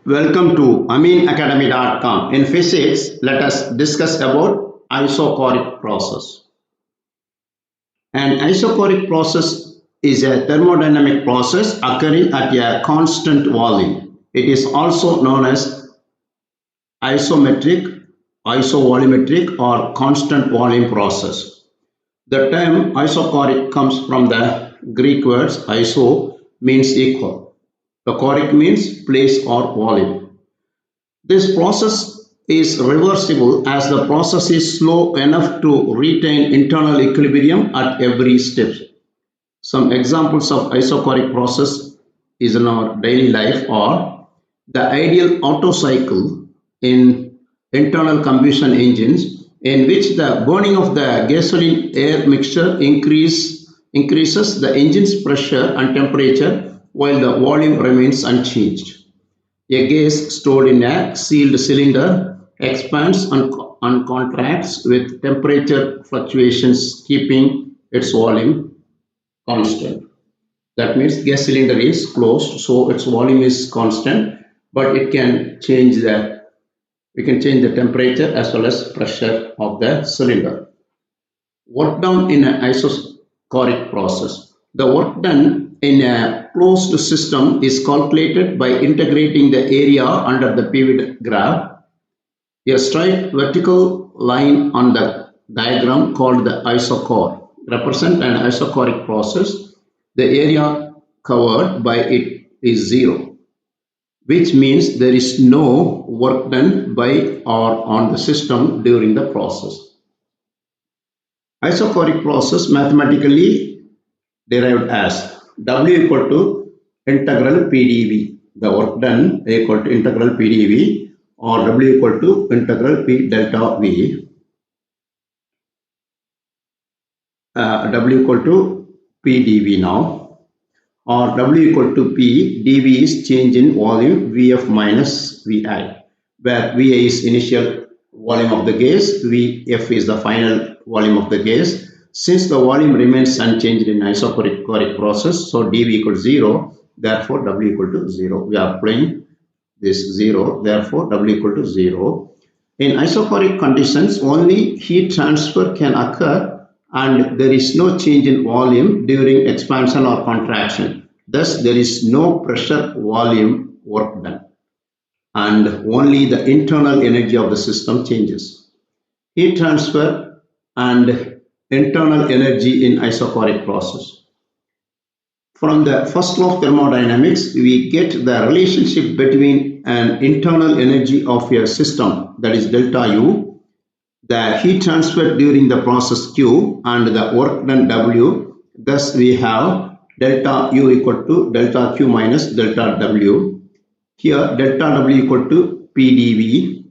Welcome to aminacademy.com. In physics, let us discuss about isochoric process. An isochoric process is a thermodynamic process occurring at a constant volume. It is also known as isometric, isovolumetric, or constant volume process. The term isochoric comes from the Greek words iso means equal. The choric means place or volume. This process is reversible as the process is slow enough to retain internal equilibrium at every step. Some examples of isochoric process is in our daily life are the ideal Otto cycle in internal combustion engines, in which the burning of the gasoline air mixture increases the engine's pressure and temperature while the volume remains unchanged. A gas stored in a sealed cylinder expands and contracts with temperature fluctuations, keeping its volume constant. That means gas cylinder is closed, so its volume is constant, but it can change the we can change the temperature as well as pressure of the cylinder. Work done in an isochoric process. The work done in a closed system is calculated by integrating the area under the pivot graph. A straight vertical line on the diagram called the isochore represents an isochoric process. The area covered by it is zero, which means there is no work done by or on the system during the process. Isochoric process mathematically derived as W equal to integral PdV. The work done equal to integral PdV, or W equal to integral P delta V. W equal to PdV now, or W equal to P, dV is change in volume Vf minus Vi, where Vi is initial volume of the gas, Vf is the final volume of the gas. Since the volume remains unchanged in isochoric process, so dV equals 0, therefore W equal to 0. We are applying this 0, therefore W equal to 0. In isochoric conditions, only heat transfer can occur and there is no change in volume during expansion or contraction. Thus, there is no pressure volume work done, and only the internal energy of the system changes. Heat transfer and internal energy in isochoric process. From the first law of thermodynamics, we get the relationship between an internal energy of a system, that is delta U, the heat transfer during the process Q, and the work done W. Thus, we have delta U equal to delta Q minus delta W. Here, delta W equal to PdV.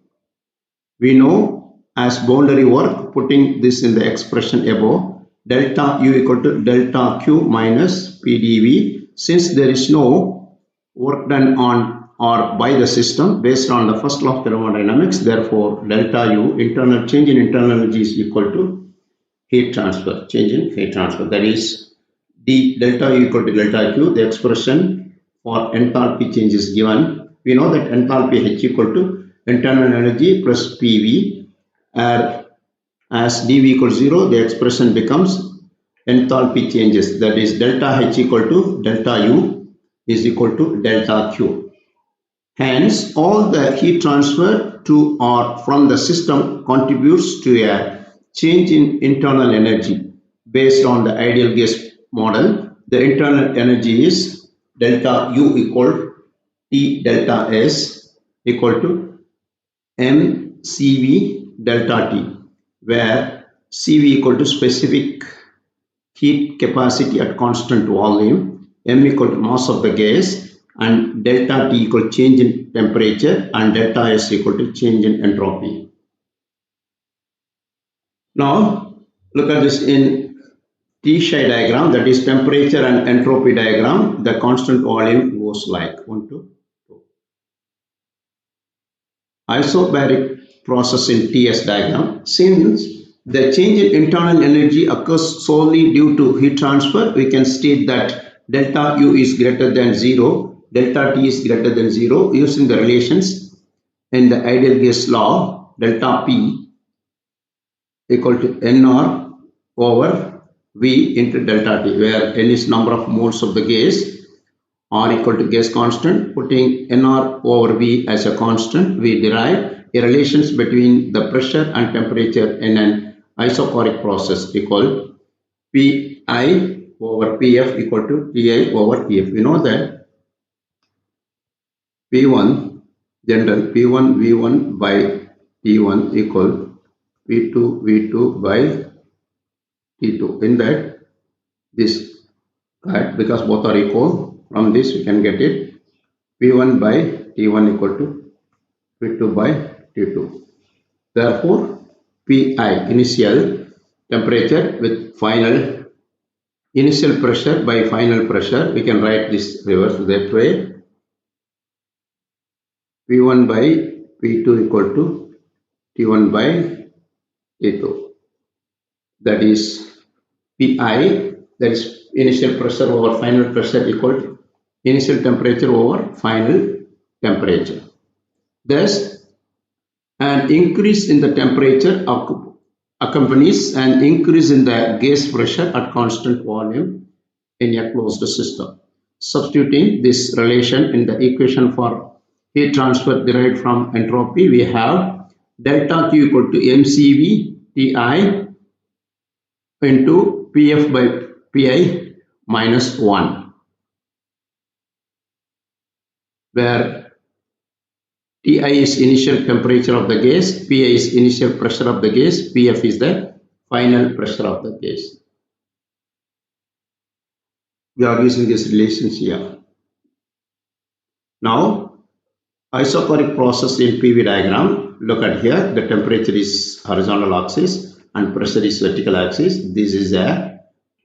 We know as boundary work, putting this in the expression above, delta U equal to delta Q minus PdV. Since there is no work done on or by the system based on the first law of thermodynamics, therefore delta U, internal change in internal energy, is equal to heat transfer, change in heat transfer. That is d delta U equal to delta Q. The expression for enthalpy change is given. We know that enthalpy H equal to internal energy plus PV. As dV equals 0, the expression becomes enthalpy changes, that is delta H equal to delta U is equal to delta Q. Hence, all the heat transfer to or from the system contributes to a change in internal energy. Based on the ideal gas model, the internal energy is delta U equal T delta S equal to mCV delta T, where Cv equal to specific heat capacity at constant volume, m equal to mass of the gas, and delta T equal to change in temperature, and delta S equal to change in entropy. Now look at this in T-shade diagram, that is temperature and entropy diagram. The constant volume goes like 1 to 2. Isobaric process in TS diagram. Since the change in internal energy occurs solely due to heat transfer, we can state that delta U is greater than 0 delta T is greater than 0 using the relations in the ideal gas law. Delta P equal to NR over V into delta T, where N is number of moles of the gas, R equal to gas constant. Putting NR over V as a constant, we derive a relations between the pressure and temperature in an isochoric process equal Pi over Pf equal to Ti over Tf. We know that P1 general P1 V1 by T1 equal P2 V2 by T2. In that, this right, because both are equal, from this we can get it P1 by T1 equal to P2 by T2. Therefore, Pi initial temperature with final initial pressure by final pressure, we can write this reverse that way. P1 by P2 equal to T1 by T2. That is Pi, that is initial pressure over final pressure equal to initial temperature over final temperature. Thus, an increase in the temperature accompanies an increase in the gas pressure at constant volume in a closed system. Substituting this relation in the equation for heat transfer derived from entropy, we have delta Q equal to mCV Ti into Pf by Pi minus 1, where Ti is initial temperature of the gas, Pi is initial pressure of the gas, Pf is the final pressure of the gas. We are using this relations here. Now, isochoric process in PV diagram. Look at here, the temperature is horizontal axis and pressure is vertical axis. This is a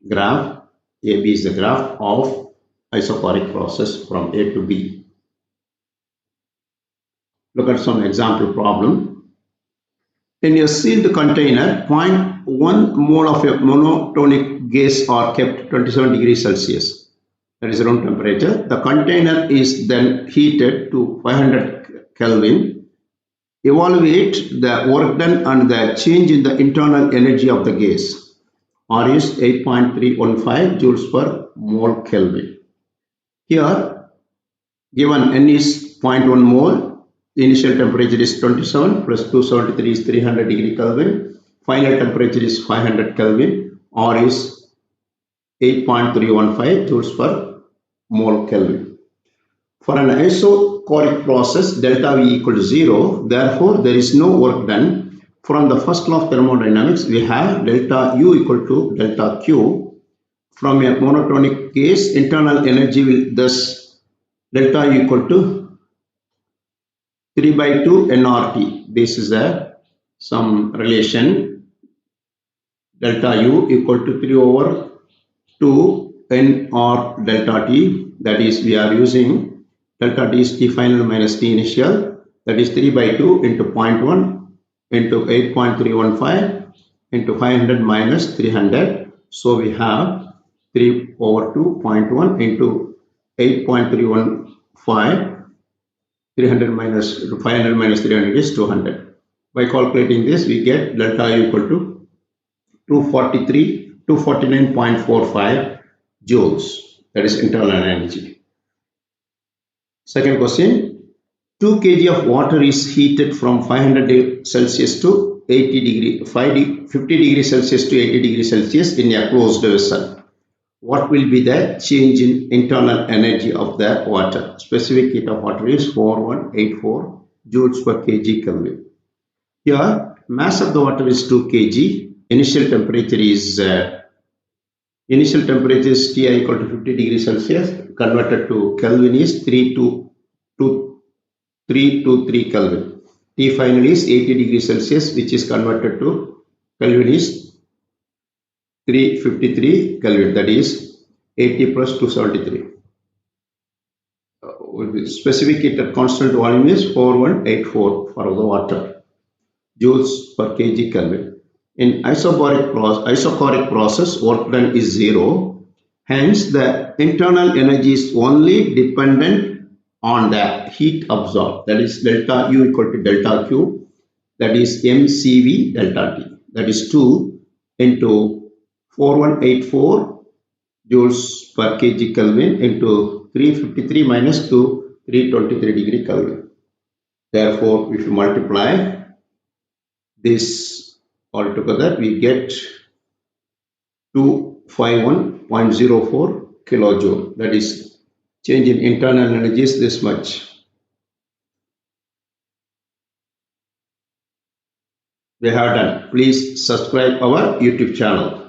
graph, AB is the graph of isochoric process from A to B. Look at some example problem. In a sealed container, 0.1 mole of a monotonic gas are kept 27 degrees Celsius. That is room temperature. The container is then heated to 500 Kelvin. Evaluate the work done and the change in the internal energy of the gas. R is 8.315 joules per mole Kelvin. Here, given N is 0.1 mole, the initial temperature is 27 plus 273 is 300 degree Kelvin. Final temperature is 500 Kelvin. R is 8.315 joules per mole Kelvin. For an isochoric process, delta V equal to 0. Therefore, there is no work done. From the first law of thermodynamics, we have delta U equal to delta Q. From a monotonic gas, internal energy will thus delta U equal to 3 by 2 nRT. This is some relation. Delta U equal to 3 over 2 nR delta T. That is, we are using delta T is T final minus T initial. That is 3 by 2 into 0.1 into 8.315 into 500 minus 300. So we have 3 over 2.1 into 8.315. 300 minus 500 minus 300 is 200. By calculating this, we get delta U equal to 249.45 joules. That is internal energy. Second question. 2 kg of water is heated from 500 Celsius to 50 degrees Celsius to 80 degrees Celsius in a closed vessel. What will be the change in internal energy of the water? Specific heat of water is 4184 joules per kg Kelvin. Here, mass of the water is 2 kg. Initial temperature is Ti equal to 50 degrees Celsius. Converted to Kelvin is 323 Kelvin. T final is 80 degrees Celsius, which is converted to Kelvin is 353 Kelvin. That is 80 plus 273. Specific heat at constant volume is 4184 for the water joules per kg Kelvin. In isochoric process, work done is 0. Hence, the internal energy is only dependent on the heat absorbed, that is delta U equal to delta Q, that is mCV delta T, that is 2 into 4184 joules per kg Kelvin into 353 minus 2, 323 degree Kelvin. Therefore, if you multiply this all together, we get 251.04 kilojoule. That is change in internal energy is this much. We have done. Please subscribe our YouTube channel.